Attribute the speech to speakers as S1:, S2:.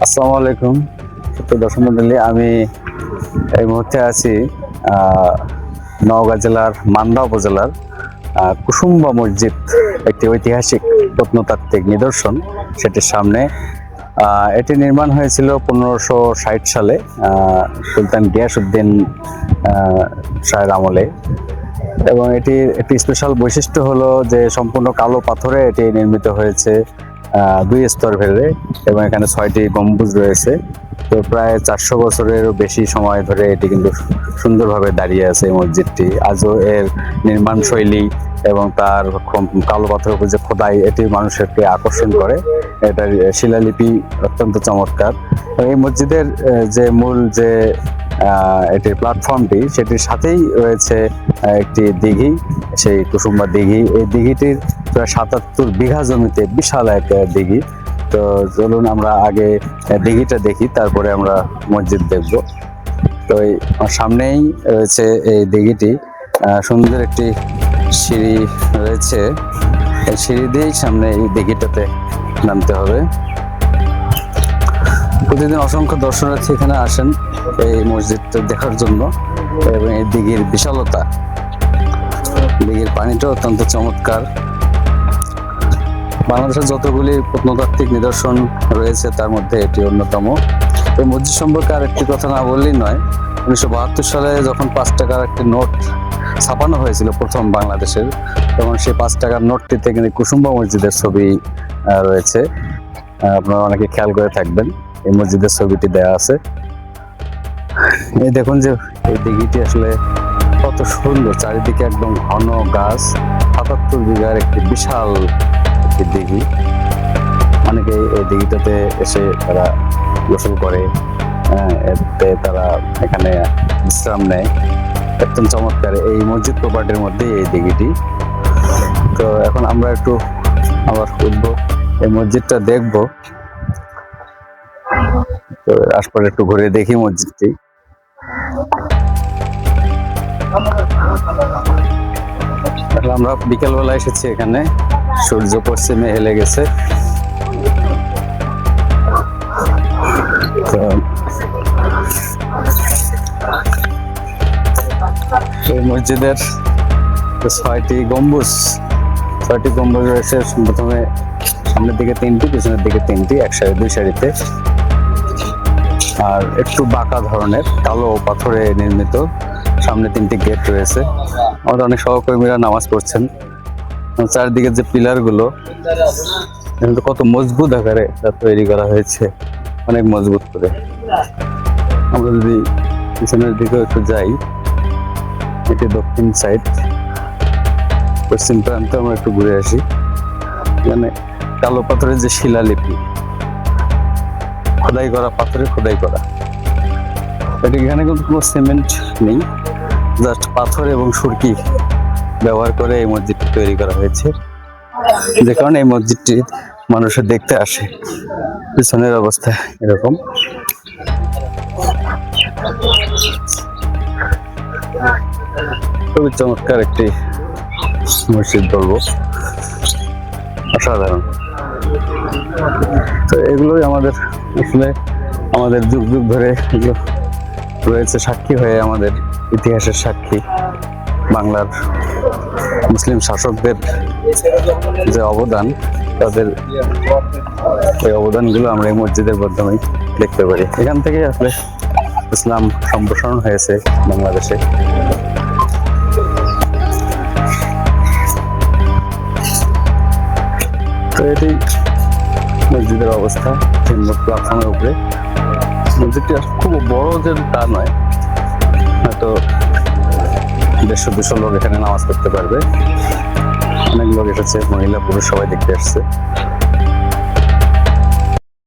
S1: আসসালামু আলাইকুম দর্শক মন্ডলী, আমি এই মুহূর্তে আছি নওগাঁ জেলার মান্দা উপজেলার কুসুম্বা মসজিদ, একটি ঐতিহাসিক প্রত্নতাত্ত্বিক নিদর্শন। সেটির সামনে এটি নির্মাণ হয়েছিল 1560 সালে সুলতান গিয়াসউদ্দিন শাহের আমলে। এবং এটির একটি স্পেশাল বৈশিষ্ট্য হলো যে সম্পূর্ণ কালো পাথরে এটি নির্মিত হয়েছে, 2 স্তর ভেদে, এবং এখানে 6টি গম্বুজ রয়েছে। তো প্রায় 400 বছরেরও বেশি সময় ধরে এটি কিন্তু সুন্দরভাবে দাঁড়িয়ে আছে এই মসজিদটি। আজও এর নির্মাণ শৈলী এবং তার কালো পাথরের উপর যে খোদাই, এটি মানুষকে আকর্ষণ করে। এটার শিলালিপি অত্যন্ত চমৎকার। এই মসজিদের যে মূল যে এটির প্ল্যাটফর্মটি, সেটির সাথেই রয়েছে একটি দিঘি, সেই কুসুম্বা দিঘি। এই দিঘিটির প্রায় 77 বিঘা জমিতে বিশাল এক দিঘি। তো চলুন আমরা আগে দিঘিটা দেখি, তারপরে আমরা মসজিদ দেখব। তো এই সামনেই রয়েছে এই দিঘিটি, সুন্দর একটি সিঁড়ি রয়েছে। এই সিঁড়ি দিয়েই সামনে এই দিঘিটাতে নামতে হবে। প্রতিদিন অসংখ্য দর্শনার্থী এখানে আসেন এই মসজিদটা দেখার জন্য, এবং এই দিঘির বিশালতা, দিঘির পানিটা অত্যন্ত চমৎকার। বাংলাদেশের যতগুলি প্রত্নতাত্ত্বিক নিদর্শন রয়েছে তার মধ্যে এটি অন্যতম। এই মসজিদ সম্পর্কে আর একটি কথা না বললেই নয়। 1972 সালে যখন 5 টাকার একটি নোট ছাপানো হয়েছিল প্রথম বাংলাদেশের, তখন সেই 5 টাকার নোটটিতে কিন্তু কুসুম্বা মসজিদের ছবি রয়েছে। আপনারা অনেকে খেয়াল করে থাকবেন, এই মসজিদের ছবিটি দেওয়া আছে। এই দেখুন যে এই দিঘিটি আসলে কত সুন্দর, চারিদিকে একদম ঘন গাছ। 77 বিঘার একটি বিশাল একটি দিঘি। অনেকে এই দিঘিটাতে এসে তারা গোসল করে, এতে তারা এখানে বিশ্রাম নেয়। একদম চমৎকার এই মসজিদ প্রপার্টির মধ্যে এই দিঘিটি। তো এখন আমরা একটু আবার উঠবো, এই মসজিদটা দেখবো। তো আশপাশে একটু ঘুরে দেখি মসজিদটি। আমরা বিকেলবেলা এসেছি এখানে, সূর্য পশ্চিমে হেলে গেছে। এই মসজিদের 6টি গম্বুজ রয়েছে। প্রথমে সামনের দিকে 3টি, পিছনের দিকে 3টি, এক সারি 2 সারিতে। আর একটু বাঁকা ধরনের কালো পাথরে নির্মিত। সামনে 3টি গেট রয়েছে। আমাদের অনেক সহকর্মীরা নামাজ পড়ছেন। চারদিকে যে পিলার গুলো কত মজবুত আকারে তৈরি করা হয়েছে, অনেক মজবুত করে। আমরা যদি পিছনের দিকে একটু যাই, এটি দক্ষিণ সাইড, পশ্চিম প্রান্তে আমরা একটু ঘুরে আসি। মানে কালো পাথরের যে শিলালিপি, খোদাই করা, পাথরে খোদাই করা। এখানে কিন্তু কোনো সিমেন্ট নেই, জাস্ট পাথর এবং সুরকি ব্যবহার করে এই মসজিদটি তৈরি করা হয়েছে। যে কারণে এই মসজিদটি মানুষের দেখতে আসে। পিছনের অবস্থা এরকম। খুবই চমৎকার একটি মসজিদ বলবো, অসাধারণ। তো এগুলোই আমাদের আসলে আমাদের যুগ যুগ ধরে এগুলো রয়েছে সাক্ষী হয়ে, আমাদের ইতিহাসের সাক্ষী। বাংলার মুসলিম শাসকদের যে অবদান, তাদের এই অবদানগুলো আমরা এই মসজিদের মাধ্যমে দেখতে পারি। এখান থেকে আসলে ইসলাম সম্প্রসারণ হয়েছে বাংলাদেশে। তো এটি মসজিদের অবস্থা, প্ল্যাটফর্মের উপরে। মসজিদটি খুব বড় যে তা নয়, হয়তো 150-200 লোক এখানে নামাজ পড়তে পারবে। অনেক লোক এসেছে, মহিলা পুরুষ সবাই দেখতে আসছে।